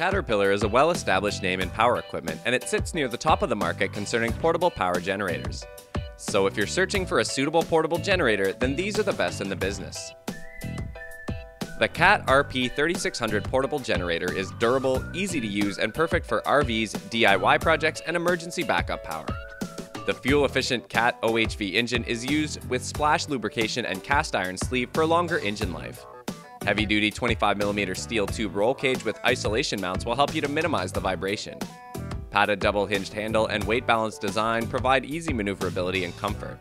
Caterpillar is a well-established name in power equipment, and it sits near the top of the market concerning portable power generators. So if you're searching for a suitable portable generator, then these are the best in the business. The CAT RP3600 portable generator is durable, easy to use, and perfect for RVs, DIY projects, and emergency backup power. The fuel-efficient CAT OHV engine is used with splash lubrication and cast iron sleeve for longer engine life. Heavy-duty 25mm steel tube roll cage with isolation mounts will help you to minimize the vibration. Padded double-hinged handle and weight-balanced design provide easy maneuverability and comfort.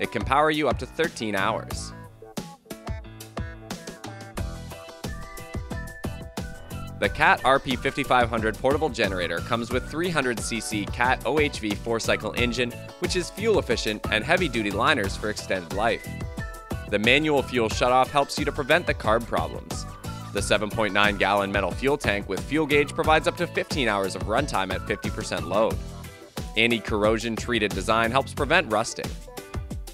It can power you up to 13 hours. The CAT RP5500 portable generator comes with 300cc CAT OHV 4-cycle engine, which is fuel-efficient, and heavy-duty liners for extended life. The manual fuel shutoff helps you to prevent the carb problems. The 7.9-gallon metal fuel tank with fuel gauge provides up to 15 hours of runtime at 50% load. Anti-corrosion treated design helps prevent rusting.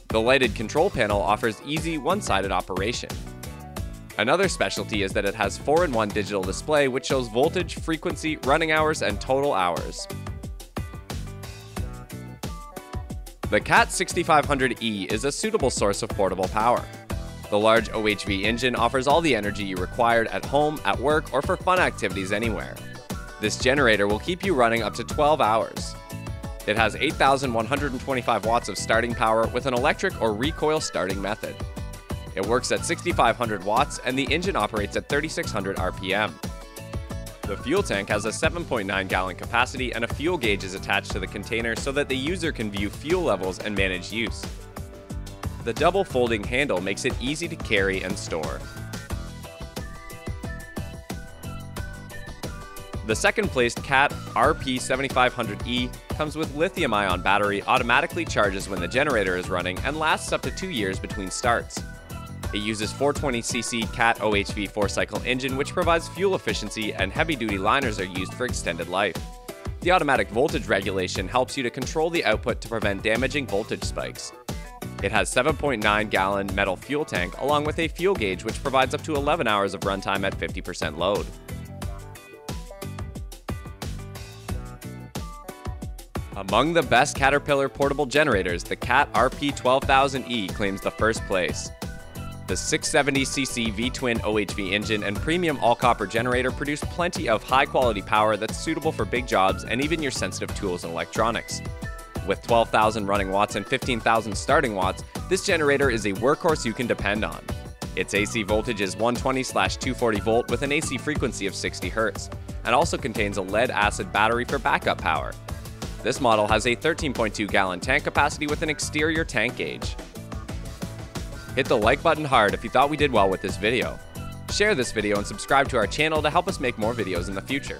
The lighted control panel offers easy one-sided operation. Another specialty is that it has 4-in-1 digital display which shows voltage, frequency, running hours, and total hours. The CAT 6500E is a suitable source of portable power. The large OHV engine offers all the energy you require at home, at work, or for fun activities anywhere. This generator will keep you running up to 12 hours. It has 8,125 watts of starting power with an electric or recoil starting method. It works at 6,500 watts and the engine operates at 3,600 RPM. The fuel tank has a 7.9-gallon capacity and a fuel gauge is attached to the container so that the user can view fuel levels and manage use. The double folding handle makes it easy to carry and store. The second-placed CAT RP7500E comes with lithium-ion battery, automatically charges when the generator is running, and lasts up to 2 years between starts. It uses 420cc CAT OHV 4-cycle engine which provides fuel efficiency, and heavy-duty liners are used for extended life. The automatic voltage regulation helps you to control the output to prevent damaging voltage spikes. It has 7.9-gallon metal fuel tank along with a fuel gauge which provides up to 11 hours of runtime at 50% load. Among the best Caterpillar portable generators, the CAT RP12000E claims the first place. The 670cc V-twin OHV engine and premium all-copper generator produce plenty of high-quality power that's suitable for big jobs and even your sensitive tools and electronics. With 12,000 running watts and 15,000 starting watts, this generator is a workhorse you can depend on. Its AC voltage is 120/240 volt with an AC frequency of 60 Hz, and also contains a lead-acid battery for backup power. This model has a 13.2-gallon tank capacity with an exterior tank gauge. Hit the like button hard if you thought we did well with this video. Share this video and subscribe to our channel to help us make more videos in the future.